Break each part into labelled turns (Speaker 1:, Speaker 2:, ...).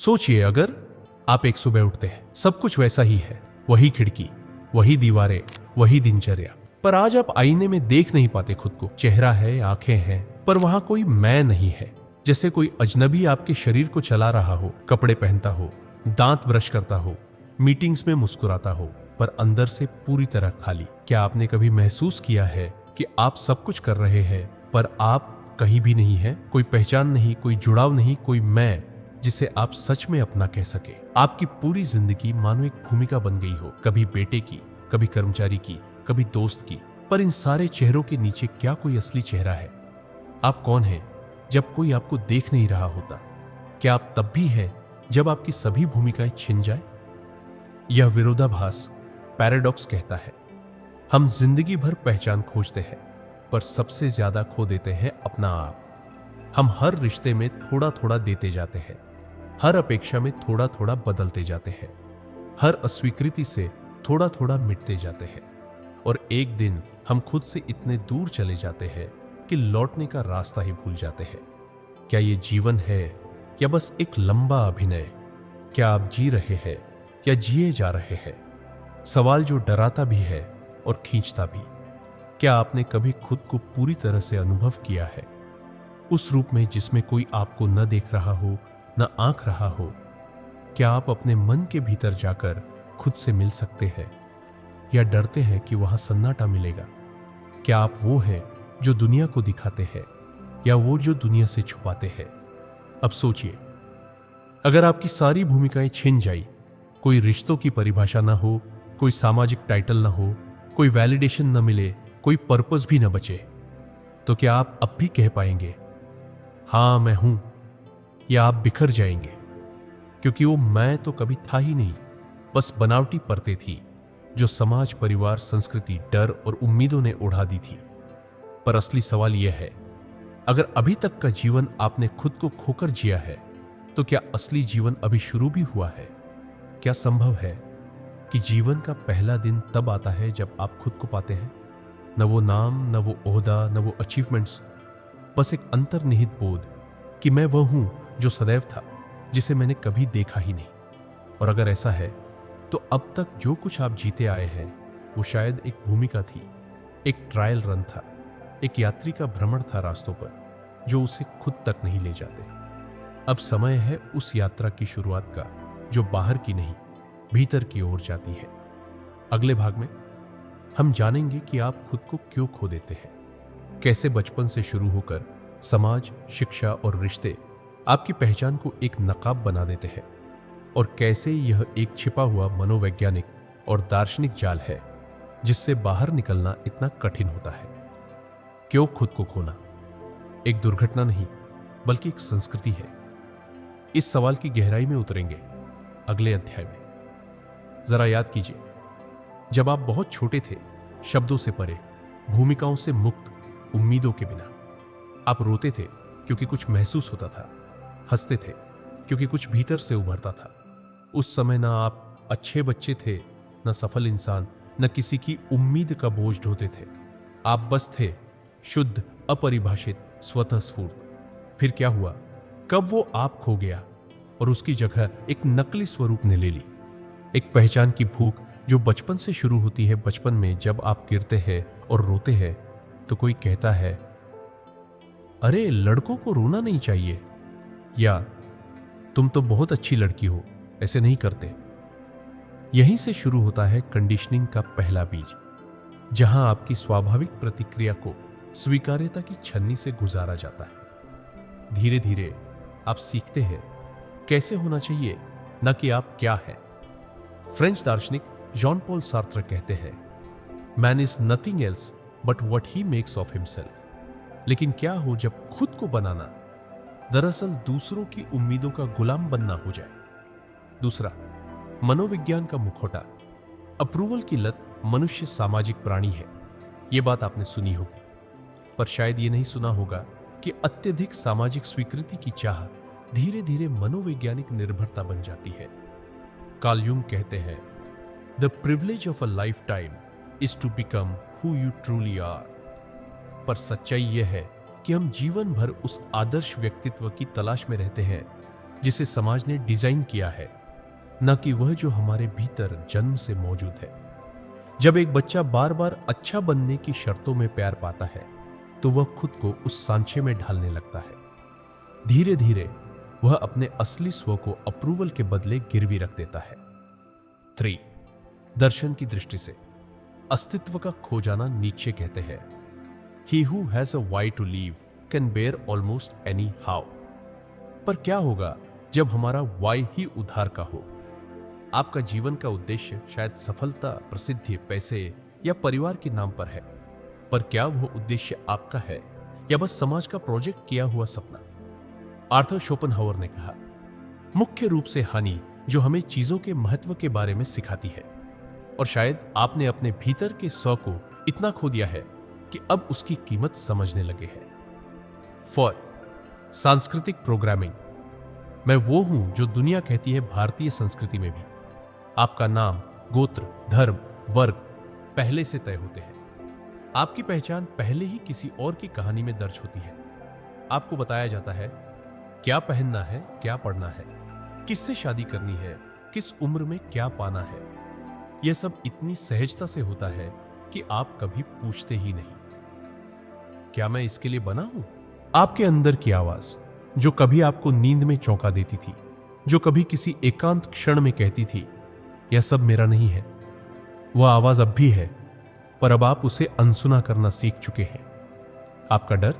Speaker 1: सोचिए, अगर आप एक सुबह उठते हैं, सब कुछ वैसा ही है, वही खिड़की, वही दीवारें, वही दिनचर्या, पर आज आप आईने में देख नहीं पाते खुद को। चेहरा है, आंखें हैं, पर वहां कोई मैं नहीं है। जैसे कोई अजनबी आपके शरीर को चला रहा हो, कपड़े पहनता हो, दांत ब्रश करता हो, मीटिंग्स में मुस्कुराता हो, पर अंदर से पूरी तरह खाली। क्या आपने कभी महसूस किया है कि आप सब कुछ कर रहे हैं, पर आप कहीं भी नहीं है? कोई पहचान नहीं, कोई जुड़ाव नहीं, कोई मैं जिसे आप सच में अपना कह सके। आपकी पूरी जिंदगी मानो एक भूमिका बन गई हो, कभी बेटे की, कभी कर्मचारी की, कभी दोस्त की। पर इन सारे चेहरों के नीचे क्या कोई असली चेहरा है? आप कौन हैं जब कोई आपको देख नहीं रहा होता? क्या आप तब भी हैं जब आपकी सभी भूमिकाएं छिन जाए? यह विरोधाभास, पैराडॉक्स कहता है, हम जिंदगी भर पहचान खोजते हैं, पर सबसे ज्यादा खो देते हैं अपना आप। हम हर रिश्ते में थोड़ा थोड़ा देते जाते हैं, हर अपेक्षा में थोड़ा थोड़ा बदलते जाते हैं, हर अस्वीकृति से थोड़ा थोड़ा मिटते जाते हैं, और एक दिन हम खुद से इतने दूर चले जाते हैं कि लौटने का रास्ता ही भूल जाते हैं। क्या ये जीवन है या बस एक लंबा अभिनय? क्या आप जी रहे हैं या जिए जा रहे हैं? सवाल जो डराता भी है और खींचता भी। क्या आपने कभी खुद को पूरी तरह से अनुभव किया है, उस रूप में जिसमें कोई आपको न देख रहा हो, न आंक रहा हो? क्या आप अपने मन के भीतर जाकर खुद से मिल सकते हैं, या डरते हैं कि वहां सन्नाटा मिलेगा? क्या आप वो हैं जो दुनिया को दिखाते हैं, या वो जो दुनिया से छुपाते हैं? अब सोचिए, अगर आपकी सारी भूमिकाएं छिन जाई, कोई रिश्तों की परिभाषा ना हो, कोई सामाजिक टाइटल ना हो, कोई वैलिडेशन न मिले, कोई पर्पस भी न बचे, तो क्या आप अब भी कह पाएंगे, हां मैं हूं? या आप बिखर जाएंगे, क्योंकि वो मैं तो कभी था ही नहीं, बस बनावटी परतें थी जो समाज, परिवार, संस्कृति, डर और उम्मीदों ने उड़ा दी थी। पर असली सवाल यह है, अगर अभी तक का जीवन आपने खुद को खोकर जिया है, तो क्या असली जीवन अभी शुरू भी हुआ है? क्या संभव है कि जीवन का पहला दिन तब आता है जब आप खुद को पाते हैं? न वो नाम, न वो ओहदा, न वो अचीवमेंट्स, बस एक अंतर्निहित बोध कि मैं वह हूं जो सदैव था, जिसे मैंने कभी देखा ही नहीं। और अगर ऐसा है, तो अब तक जो कुछ आप जीते आए हैं वो शायद एक भूमिका थी, एक ट्रायल रन था, एक यात्री का भ्रमण था रास्तों पर, जो उसे खुद तक नहीं ले जाते। अब समय है उस यात्रा की शुरुआत का, जो बाहर की नहीं, भीतर की ओर जाती है। अगले भाग में हम जानेंगे कि आप खुद को क्यों खो देते हैं, कैसे बचपन से शुरू होकर समाज, शिक्षा और रिश्ते आपकी पहचान को एक नकाब बना देते हैं, और कैसे यह एक छिपा हुआ मनोवैज्ञानिक और दार्शनिक जाल है जिससे बाहर निकलना इतना कठिन होता है। क्यों खुद को खोना एक दुर्घटना नहीं, बल्कि एक संस्कृति है। इस सवाल की गहराई में उतरेंगे अगले अध्याय में। जरा याद कीजिए, जब आप बहुत छोटे थे, शब्दों से परे, भूमिकाओं से मुक्त, उम्मीदों के बिना, आप रोते थे क्योंकि कुछ महसूस होता था, हंसते थे क्योंकि कुछ भीतर से उभरता था। उस समय ना आप अच्छे बच्चे थे, न सफल इंसान, न किसी की उम्मीद का बोझ ढोते थे। आप बस थे, शुद्ध, अपरिभाषित, स्वतः स्फूर्त। फिर क्या हुआ? कब वो आप खो गया और उसकी जगह एक नकली स्वरूप ने ले ली। एक पहचान की भूख जो बचपन से शुरू होती है। बचपन में जब आप गिरते हैं और रोते हैं तो कोई कहता है, अरे लड़कों को रोना नहीं चाहिए, या तुम तो बहुत अच्छी लड़की हो, ऐसे नहीं करते। यहीं से शुरू होता है कंडीशनिंग का पहला बीज, जहां आपकी स्वाभाविक प्रतिक्रिया को स्वीकार्यता की छन्नी से गुजारा जाता है। धीरे धीरे आप सीखते हैं कैसे होना चाहिए, न कि आप क्या हैं। फ्रेंच दार्शनिक जॉन पॉल सार्त्र कहते हैं, man is nothing else but what he makes of himself. लेकिन क्या हो जब खुद को बनाना दरअसल दूसरों की उम्मीदों का गुलाम बनना हो जाए। दूसरा, मनोविज्ञान का मुखौटा। अप्रूवल की लत मनुष्य सामाजिक प्राणी है। यह बात आपने सुनी होगी, पर शायद यह नहीं सुना होगा कि अत्यधिक सामाजिक स्वीकृति की चाह धीरे धीरे मनोवैज्ञानिक निर्भरता बन जाती है। कार्ल युंग कहते हैं, the privilege of a lifetime is to become who you truly are. पर सच्चाई यह है कि हम जीवन भर उस आदर्श व्यक्तित्व की तलाश में रहते हैं जिसे समाज ने डिजाइन किया है, न कि वह जो हमारे भीतर जन्म से मौजूद है। जब एक बच्चा बार बार अच्छा बनने की शर्तों में प्यार पाता है तो वह खुद को उस सांचे में ढालने लगता है। धीरे धीरे वह अपने असली स्व को अप्रूवल के बदले गिरवी रख देता है। 3. दर्शन की दृष्टि से अस्तित्व का खो जाना। नीचे कहते हैं, He who has a why to live can bear almost any how. पर क्या होगा जब हमारा वाई ही उद्धार का हो? आपका जीवन का उद्देश्य शायद सफलता, प्रसिद्धि, पैसे या परिवार के नाम पर है, पर क्या वह उद्देश्य आपका है या बस समाज का प्रोजेक्ट किया हुआ सपना? आर्थर शोपेनहावर ने कहा, मुख्य रूप से हानि जो हमें चीजों के महत्व के बारे में सिखाती है, और शायद आपने अपने भीतर के स्व को इतना खो दिया है कि अब उसकी कीमत समझने लगे हैं। 4. सांस्कृतिक प्रोग्रामिंग। मैं वो हूं जो दुनिया कहती है भारतीय संस्कृति में भी आपका नाम, गोत्र, धर्म, वर्ग पहले से तय होते हैं। आपकी पहचान पहले ही किसी और की कहानी में दर्ज होती है। आपको बताया जाता है क्या पहनना है, क्या पढ़ना है, किससे शादी करनी है, किस उम्र में क्या पाना है। यह सब इतनी सहजता से होता है कि आप कभी पूछते ही नहीं, क्या मैं इसके लिए बना हूं? आपके अंदर की आवाज जो कभी आपको नींद में चौंका देती थी, जो कभी किसी एकांत क्षण में कहती थी यह सब मेरा नहीं है, वह आवाज अब भी है, पर अब आप उसे अनसुना करना सीख चुके हैं। आपका डर,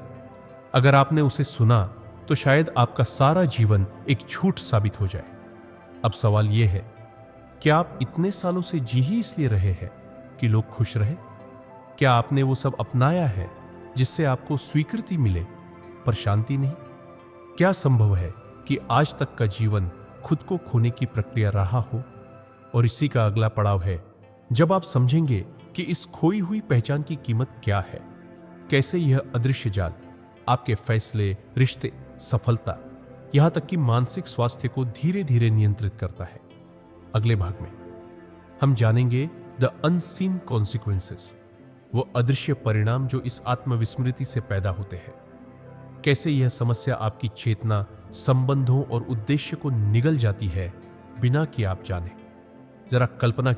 Speaker 1: अगर आपने उसे सुना तो शायद आपका सारा जीवन एक झूठ साबित हो जाए। अब सवाल यह है, क्या आप इतने सालों से जी ही इसलिए रहे हैं कि लोग खुश रहे? क्या आपने वो सब अपनाया है जिससे आपको स्वीकृति मिले पर शांति नहीं? क्या संभव है कि आज तक का जीवन खुद को खोने की प्रक्रिया रहा हो? और इसी का अगला पड़ाव है जब आप समझेंगे कि इस खोई हुई पहचान की कीमत क्या है, कैसे यह अदृश्य जाल आपके फैसले, रिश्ते, सफलता, यहां तक कि मानसिक स्वास्थ्य को धीरे धीरे नियंत्रित करता है। अगले भाग में हम जानेंगे द अनसीन कॉन्सिक्वेंसेस, वो अदृश्य परिणाम जो इस आत्मविस्मृति से पैदा होते हैं। कैसे यह समस्या आपकी चेतना, संबंधों और उद्देश्य को निगल जाती है बिना कि आप जाने। जरा कल्पना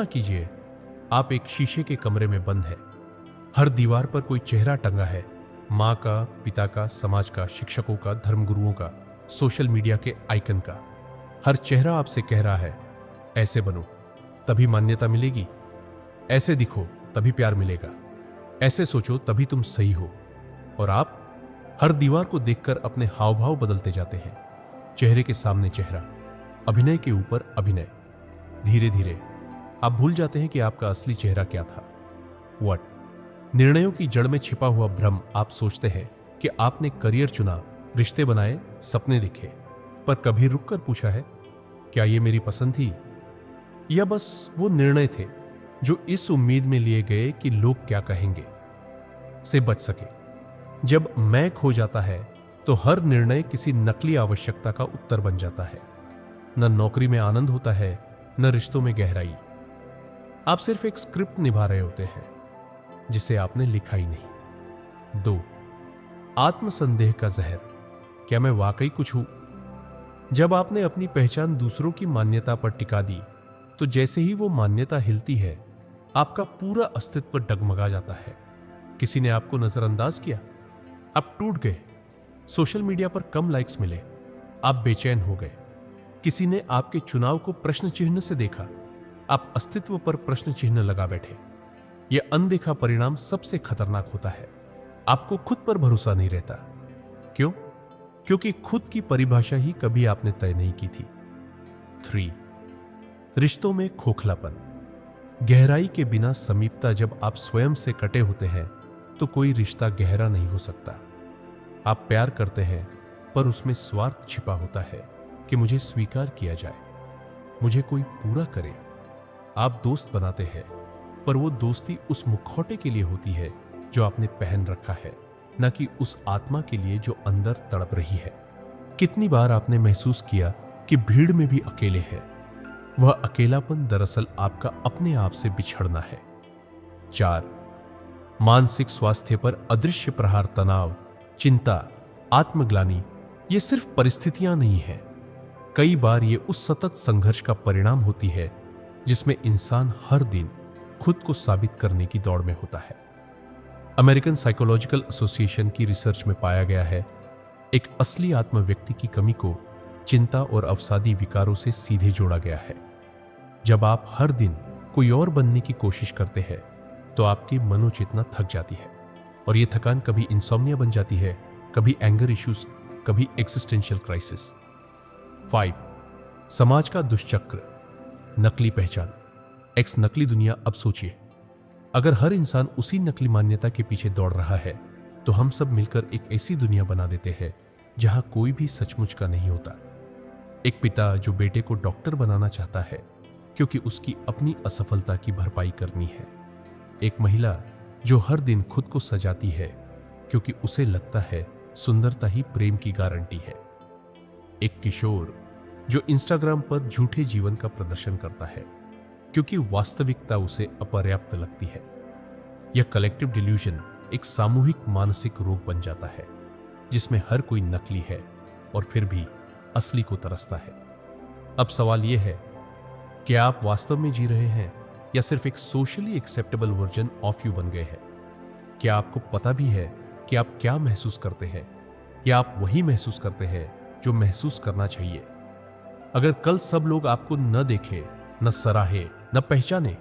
Speaker 1: कीजिए, आप एक शीशे के कमरे में बंद हैं। हर दीवार पर कोई चेहरा टंगा है, माँ का, पिता का, समाज का, शिक्षकों का, धर्मगुरुओं का, सोशल मीडिया के आइकन का। हर चेहरा आपसे कह रहा है, ऐसे बनो तभी मान्यता मिलेगी, ऐसे दिखो तभी प्यार मिलेगा, ऐसे सोचो तभी तुम सही हो। और आप हर दीवार को देखकर अपने हाव भाव बदलते जाते हैं, चेहरे के सामने चेहरा, अभिनय के ऊपर अभिनय। धीरे धीरे आप भूल जाते हैं कि आपका असली चेहरा क्या था। व्हाट? निर्णयों की जड़ में छिपा हुआ भ्रम। आप सोचते हैं कि आपने करियर चुना, रिश्ते बनाए, सपने दिखे, पर कभी रुककर पूछा है, क्या ये मेरी पसंद थी या बस वो निर्णय थे जो इस उम्मीद में लिए गए कि लोग क्या कहेंगे से बच सके। जब मैं खो जाता है तो हर निर्णय किसी नकली आवश्यकता का उत्तर बन जाता है। न नौकरी में आनंद होता है, न रिश्तों में गहराई। आप सिर्फ एक स्क्रिप्ट निभा रहे होते हैं जिसे आपने लिखा ही नहीं। 2. आत्मसंदेह का जहर। क्या मैं वाकई कुछ हूं? जब आपने अपनी पहचान दूसरों की मान्यता पर टिका दी तो जैसे ही वो मान्यता हिलती है, आपका पूरा अस्तित्व डगमगा जाता है। किसी ने आपको नजरअंदाज किया, आप टूट गए। सोशल मीडिया पर कम लाइक्स मिले, आप बेचैन हो गए। किसी ने आपके चुनाव को प्रश्न चिन्ह से देखा, आप अस्तित्व पर प्रश्न चिन्ह लगा बैठे। यह अनदेखा परिणाम सबसे खतरनाक होता है। आपको खुद पर भरोसा नहीं रहता। क्यों? क्योंकि खुद की परिभाषा ही कभी आपने तय नहीं की थी। 3. रिश्तों में खोखलापन। गहराई के बिना समीपता। जब आप स्वयं से कटे होते हैं तो कोई रिश्ता गहरा नहीं हो सकता। आप प्यार करते हैं पर उसमें स्वार्थ छिपा होता है कि मुझे स्वीकार किया जाए, मुझे कोई पूरा करे। आप दोस्त बनाते हैं पर वो दोस्ती उस मुखौटे के लिए होती है जो आपने पहन रखा है, न कि उस आत्मा के लिए जो अंदर तड़प रही है। कितनी बार आपने महसूस किया कि भीड़ में भी अकेले हैं? वह अकेलापन दरअसल आपका अपने आप से बिछड़ना है। 4. मानसिक स्वास्थ्य पर अदृश्य प्रहार। तनाव, चिंता, आत्मग्लानि ये सिर्फ परिस्थितियां नहीं है, कई बार ये उस सतत संघर्ष का परिणाम होती है जिसमें इंसान हर दिन खुद को साबित करने की दौड़ में होता है। अमेरिकन साइकोलॉजिकल एसोसिएशन की रिसर्च में पाया गया है, एक असली आत्म व्यक्ति की कमी को चिंता और अवसादी विकारों से सीधे जोड़ा गया है। जब आप हर दिन कोई और बनने की कोशिश करते हैं तो आपकी मनोचेतना थक जाती है, और यह थकान कभी इंसोम्निया बन जाती है, कभी एंगर इश्यूज, कभी एक्सिस्टेंशियल क्राइसिस। 5. समाज का दुष्चक्र, नकली पहचान, एक्स नकली दुनिया। अब सोचिए, अगर हर इंसान उसी नकली मान्यता के पीछे दौड़ रहा है तो हम सब मिलकर एक ऐसी दुनिया बना देते हैं जहां कोई भी सचमुच का नहीं होता। एक पिता जो बेटे को डॉक्टर बनाना चाहता है क्योंकि उसकी अपनी असफलता की भरपाई करनी है। एक महिला जो हर दिन खुद को सजाती है क्योंकि उसे लगता है सुंदरता ही प्रेम की गारंटी है। एक किशोर जो इंस्टाग्राम पर झूठे जीवन का प्रदर्शन करता है क्योंकि वास्तविकता उसे अपर्याप्त लगती है। यह कलेक्टिव डिल्यूजन एक सामूहिक मानसिक रोग बन जाता है जिसमें हर कोई नकली है और फिर भी असली को तरसता है। अब सवाल यह है, क्या आप वास्तव में जी रहे हैं या सिर्फ एक socially acceptable version of you बन गए हैं? क्या आपको पता भी है कि आप क्या महसूस करते हैं, या आप वही महसूस करते हैं जो महसूस करना चाहिए? अगर कल सब लोग आपको न देखें, न सराहे, न पहचाने,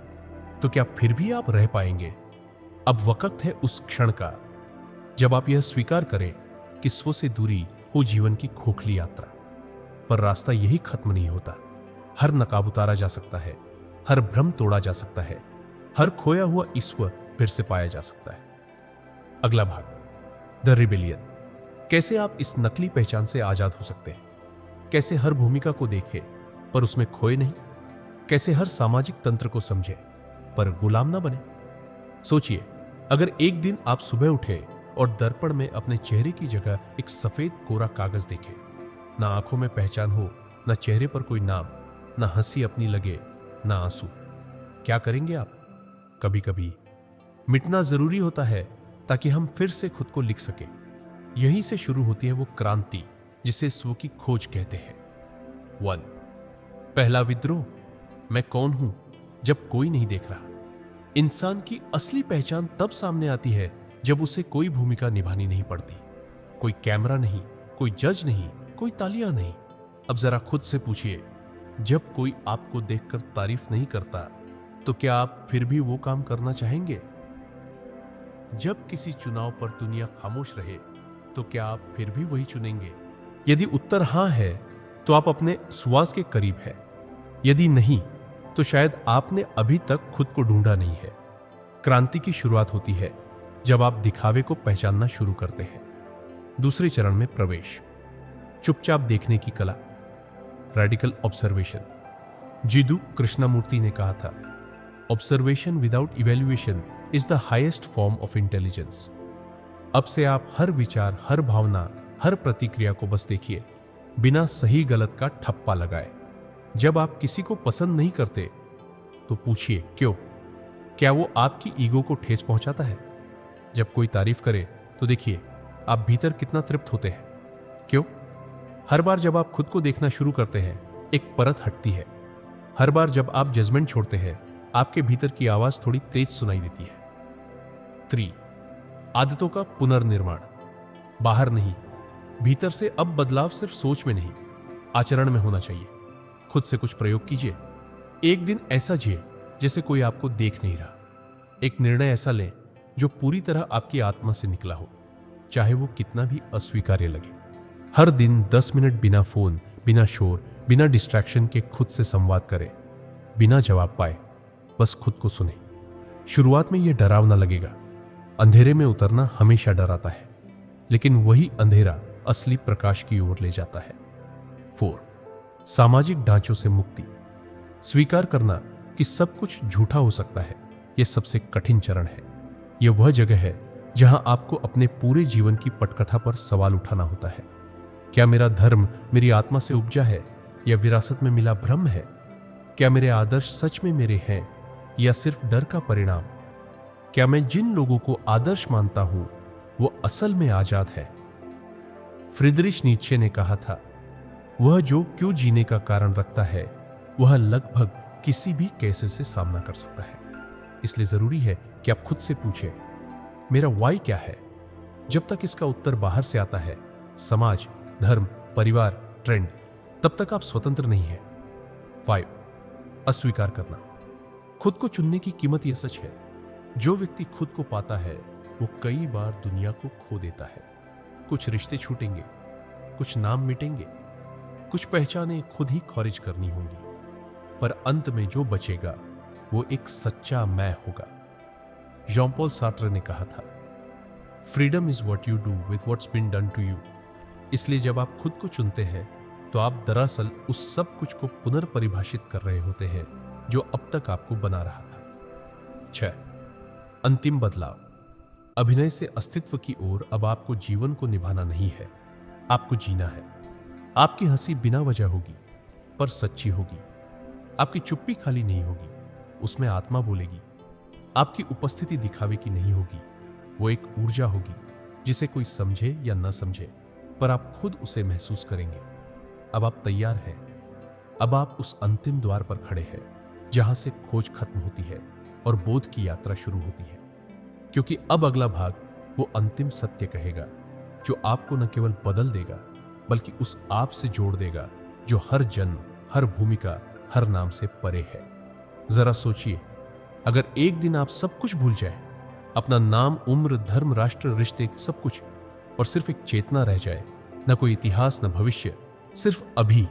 Speaker 1: तो क्या फिर भी आप रह पाएंगे? अब वक्त है उस क्षण का जब आप यह स्वीकार करें कि स्व से दूरी हो जीवन की खोखली यात्रा। पर रास्ता यही खत्म नहीं होता। हर नकाब उतारा जा सकता है, हर भ्रम तोड़ा जा सकता है, हर खोया हुआ ईश्वर फिर से पाया जा सकता है। अगला भाग, द रिबेलियन। कैसे आप इस नकली पहचान से आजाद हो सकते हैं? कैसे हर भूमिका को देखें पर उसमें खोए नहीं? कैसे हर सामाजिक तंत्र को समझें पर गुलाम ना बने? सोचिए, अगर एक दिन आप सुबह उठे और दर्पण में अपने चेहरे की जगह एक सफेद कोरा कागज देखें, ना आंखों में पहचान हो, ना चेहरे पर कोई नाम, ना हंसी अपनी लगे, ना आंसू, क्या करेंगे आप? कभी कभी मिटना जरूरी होता है ताकि हम फिर से खुद को लिख सके। यहीं से शुरू होती है वो क्रांति जिसे स्व की खोज कहते हैं। 1. पहला विद्रोह, मैं कौन हूं जब कोई नहीं देख रहा। इंसान की असली पहचान तब सामने आती है जब उसे कोई भूमिका निभानी नहीं पड़ती। कोई कैमरा नहीं, कोई जज नहीं, कोई तालियां नहीं। अब जरा खुद से पूछिए, जब कोई आपको देखकर तारीफ नहीं करता तो क्या आप फिर भी वो काम करना चाहेंगे? जब किसी चुनाव पर दुनिया खामोश रहे तो क्या आप फिर भी वही चुनेंगे? यदि उत्तर हां है तो आप अपने श्वास के करीब है, यदि नहीं तो शायद आपने अभी तक खुद को ढूंढा नहीं है। क्रांति की शुरुआत होती है जब आप दिखावे को पहचानना शुरू करते हैं। दूसरे चरण में प्रवेश, चुपचाप देखने की कला, रेडिकल ऑब्जर्वेशन। जिदु कृष्णमूर्ति ने कहा था, observation without evaluation is the highest form of intelligence. अब से आप हर विचार, हर भावना, हर प्रतिक्रिया को बस देखिए, बिना सही गलत का ठप्पा लगाए। जब आप किसी को पसंद नहीं करते तो पूछिए क्यों? क्या वो आपकी ईगो को ठेस पहुंचाता है? जब कोई तारीफ करे तो देखिए आप भीतर कितना तृप्त होते हैं। क्यों? हर बार जब आप खुद को देखना शुरू करते हैं एक परत हटती है। हर बार जब आप जजमेंट छोड़ते हैं आपके भीतर की आवाज थोड़ी तेज सुनाई देती है। 3. आदतों का पुनर्निर्माण, बाहर नहीं, भीतर से। अब बदलाव सिर्फ सोच में नहीं, आचरण में होना चाहिए। खुद से कुछ प्रयोग कीजिए। एक दिन ऐसा जिए जैसे कोई आपको देख नहीं रहा। एक निर्णय ऐसा लें जो पूरी तरह आपकी आत्मा से निकला हो, चाहे वो कितना भी अस्वीकार्य लगे। हर दिन 10 मिनट बिना फोन, बिना शोर, बिना डिस्ट्रैक्शन के खुद से संवाद करें। बिना जवाब पाए बस खुद को सुने। शुरुआत में यह डरावना लगेगा। अंधेरे में उतरना हमेशा डराता है, लेकिन वही अंधेरा असली प्रकाश की ओर ले जाता है। 4. सामाजिक ढांचों से मुक्ति, स्वीकार करना कि सब कुछ झूठा हो सकता है। यह सबसे कठिन चरण है। यह वह जगह है जहां आपको अपने पूरे जीवन की पटकथा पर सवाल उठाना होता है। क्या मेरा धर्म मेरी आत्मा से उपजा है या विरासत में मिला भ्रम है? क्या मेरे आदर्श सच में मेरे हैं या सिर्फ डर का परिणाम? क्या मैं जिन लोगों को आदर्श मानता हूं वो असल में आजाद है? फ्रीडरिश नीत्शे ने कहा था, वह जो क्यों जीने का कारण रखता है वह लगभग किसी भी केसेस से सामना कर सकता है। इसलिए जरूरी है कि आप खुद से पूछें, मेरा वाई क्या है? जब तक इसका उत्तर बाहर से आता है, समाज, धर्म, परिवार, ट्रेंड, तब तक आप स्वतंत्र नहीं है। 5. अस्वीकार करना। खुद को चुनने की कीमत यह सच है, जो व्यक्ति खुद को पाता है वो कई बार दुनिया को खो देता है। कुछ रिश्ते छूटेंगे, कुछ नाम मिटेंगे, कुछ पहचानें खुद ही खारिज करनी होंगी, पर अंत में जो बचेगा वो एक सच्चा मैं होगा। जॉन पॉल सार्tre ने कहा था, freedom is what you do with what's been done to you. इसलिए जब आप खुद को चुनते हैं तो आप दरअसल उस सब कुछ को पुनर्परिभाषित कर रहे होते हैं जो अब तक आपको बना रहा था। 6. अंतिम बदलाव। अभिनय से अस्तित्व की ओर अब आपको जीवन को निभाना नहीं है, आपको जीना है। आपकी हंसी बिना वजह होगी पर सच्ची होगी। आपकी चुप्पी खाली नहीं होगी, उसमें आत्मा बोलेगी। आपकी उपस्थिति दिखावे की नहीं होगी, वो एक ऊर्जा होगी जिसे कोई समझे या न समझे, पर आप खुद उसे महसूस करेंगे। अब आप तैयार हैं। अब आप उस अंतिम द्वार पर खड़े हैं जहां से खोज खत्म होती है और बोध की यात्रा शुरू होती है, क्योंकि अब अगला भाग वो अंतिम सत्य कहेगा जो आपको न केवल बदल देगा बल्कि उस आप से जोड़ देगा जो हर जन्म, हर भूमिका, हर नाम से परे है। जरा सोचिए, अगर एक दिन आप सब कुछ भूल जाए, अपना नाम, उम्र, धर्म, राष्ट्र, रिश्ते, सब कुछ, और सिर्फ एक चेतना रह जाए, न कोई इतिहास न भविष्य, सिर्फ अभी,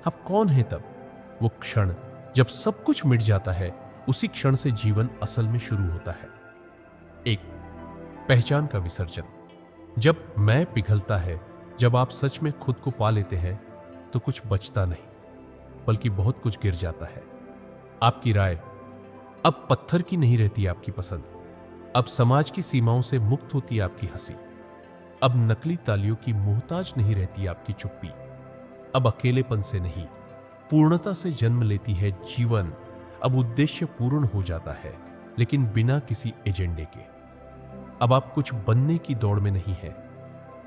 Speaker 1: आप कौन हैं तब? वो क्षण जब सब कुछ मिट जाता है, उसी क्षण से जीवन असल में शुरू होता है। 1. पहचान का विसर्जन। जब मैं पिघलता है, जब आप सच में खुद को पा लेते हैं, तो कुछ बचता नहीं बल्कि बहुत कुछ गिर जाता है। आपकी राय अब पत्थर की नहीं रहती, आपकी पसंद अब समाज की सीमाओं से मुक्त होती है, आपकी हंसी अब नकली तालियों की मोहताज नहीं रहती, आपकी चुप्पी अब अकेलेपन से नहीं, पूर्णता से जन्म लेती है जीवन। अब उद्देश्य पूर्ण हो जाता है, लेकिन बिना किसी एजेंडे के। अब आप कुछ बनने की दौड़ में नहीं है,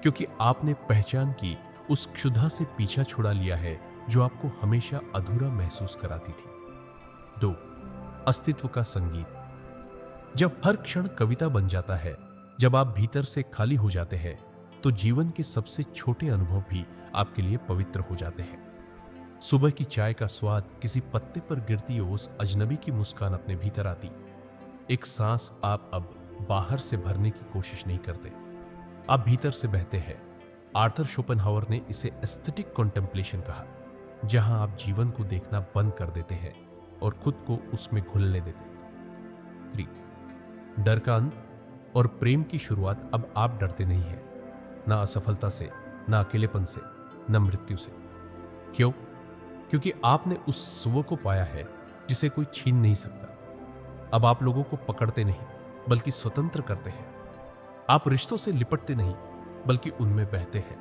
Speaker 1: क्योंकि आपने पहचान की उस क्षुधा से पीछा छुड़ा लिया है जो आपको हमेशा अधूरा महसूस कराती थी। 2. अस्तित्व का संगीत। जब हर क्षण कविता बन जाता है, जब आप भीतर से खाली हो जाते हैं, तो जीवन के सबसे छोटे अनुभव भी आपके लिए पवित्र हो जाते हैं। सुबह की चाय का स्वाद, किसी पत्ते पर गिरती ओस, अजनबी की मुस्कान अपने भीतर आती। एक सांस आप अब बाहर से भरने की कोशिश नहीं करते, आप भीतर से बहते हैं। आर्थर शोपेनहावर ने इसे एस्थेटिक कॉन्टेम्पलेशन कहा, जहां आप जीवन को देखना बंद कर देते हैं और खुद को उसमें घुलने देते। 3. डर का अंत और प्रेम की शुरुआत। अब आप डरते नहीं हैं, ना असफलता से, ना अकेलेपन से, ना मृत्यु से। क्यों? क्योंकि आपने उस स्व को पाया है जिसे कोई छीन नहीं सकता। अब आप लोगों को पकड़ते नहीं बल्कि स्वतंत्र करते हैं। आप रिश्तों से लिपटते नहीं बल्कि उनमें बहते हैं,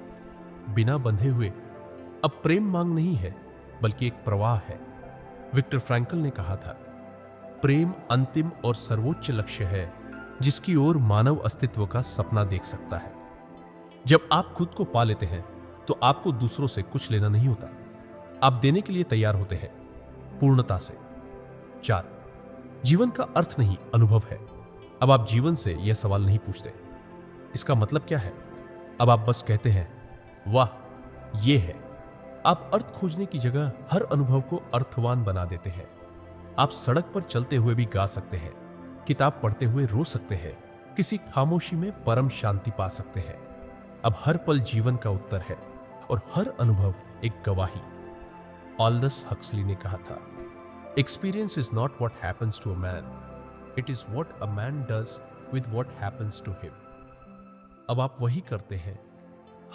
Speaker 1: बिना बंधे हुए। अब प्रेम मांग नहीं है बल्कि एक प्रवाह है। विक्टर फ्रैंकल ने कहा था, प्रेम अंतिम और सर्वोच्च लक्ष्य है जिसकी ओर मानव अस्तित्व का सपना देख सकता है। जब आप खुद को पा लेते हैं तो आपको दूसरों से कुछ लेना नहीं होता, आप देने के लिए तैयार होते हैं, पूर्णता से। 4. जीवन का अर्थ नहीं, अनुभव है। अब आप जीवन से यह सवाल नहीं पूछते, इसका मतलब क्या है। अब आप बस कहते हैं, वाह ये है। आप अर्थ खोजने की जगह हर अनुभव को अर्थवान बना देते हैं। आप सड़क पर चलते हुए भी गा सकते हैं, किताब पढ़ते हुए रो सकते हैं, किसी खामोशी में परम शांति पा सकते हैं। अब हर पल जीवन का उत्तर है और हर अनुभव एक गवाही। ऑल्डस हक्सली ने कहा था, experience is not what happens to a man, it is what a man does with what happens to him. अब आप वही करते हैं,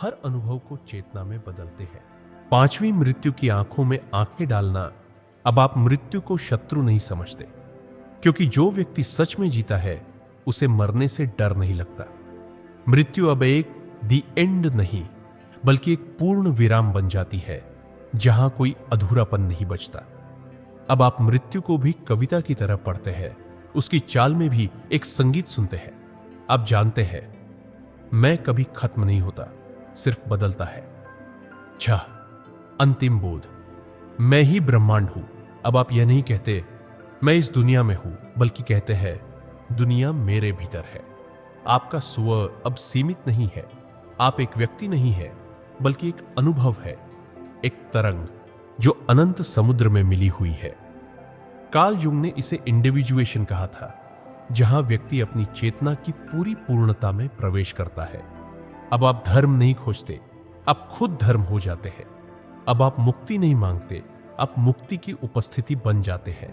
Speaker 1: हर अनुभव को चेतना में बदलते हैं। 5वीं मृत्यु की आंखों में आंखें डालना। अब आप मृत्यु को शत्रु नहीं समझते, क्योंकि जो व्यक्ति सच में जीता है उसे मरने से डर नहीं लगता। मृत्यु अब एक दी एंड नहीं बल्कि एक पूर्ण विराम बन जाती है, जहां कोई अधूरापन नहीं बचता। अब आप मृत्यु को भी कविता की तरह पढ़ते हैं, उसकी चाल में भी एक संगीत सुनते हैं। आप जानते हैं, मैं कभी खत्म नहीं होता, सिर्फ बदलता है। 6 अंतिम बोध। मैं ही ब्रह्मांड हूं। अब आप यह नहीं कहते मैं इस दुनिया में हूं, बल्कि कहते हैं दुनिया मेरे भीतर है। आपका स्व अब सीमित नहीं है। आप एक व्यक्ति नहीं है, बल्कि एक अनुभव है, एक तरंग जो अनंत समुद्र में मिली हुई है। कार्ल युंग ने इसे इंडिविजुएशन कहा था, जहां व्यक्ति अपनी चेतना की पूरी पूर्णता में प्रवेश करता है। अब आप धर्म नहीं खोजते, आप खुद धर्म हो जाते हैं। अब आप मुक्ति नहीं मांगते, आप मुक्ति की उपस्थिति बन जाते हैं।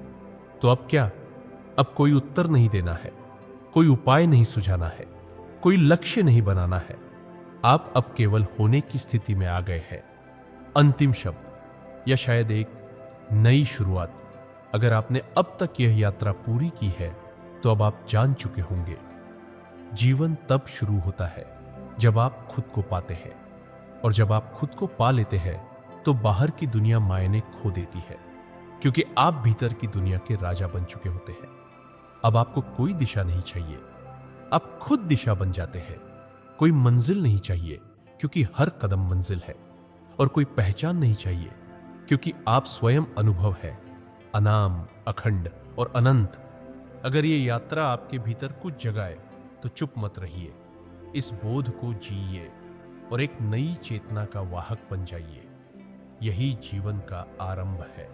Speaker 1: तो अब क्या? अब कोई उत्तर नहीं देना है, कोई उपाय नहीं सुझाना है, कोई लक्ष्य नहीं बनाना है। आप अब केवल होने की स्थिति में आ गए हैं। अंतिम शब्द या शायद एक नई शुरुआत। अगर आपने अब तक यह यात्रा पूरी की है तो अब आप जान चुके होंगे, जीवन तब शुरू होता है जब आप खुद को पाते हैं, और जब आप खुद को पा लेते हैं तो बाहर की दुनिया मायने खो देती है, क्योंकि आप भीतर की दुनिया के राजा बन चुके होते हैं। अब आपको कोई दिशा नहीं चाहिए, आप खुद दिशा बन जाते हैं। कोई मंजिल नहीं चाहिए, क्योंकि हर कदम मंजिल है। और कोई पहचान नहीं चाहिए, क्योंकि आप स्वयं अनुभव है, अनाम, अखंड और अनंत। अगर ये यात्रा आपके भीतर कुछ जगाए तो चुप मत रहिए, इस बोध को जिए और एक नई चेतना का वाहक बन जाइए। यही जीवन का आरंभ है।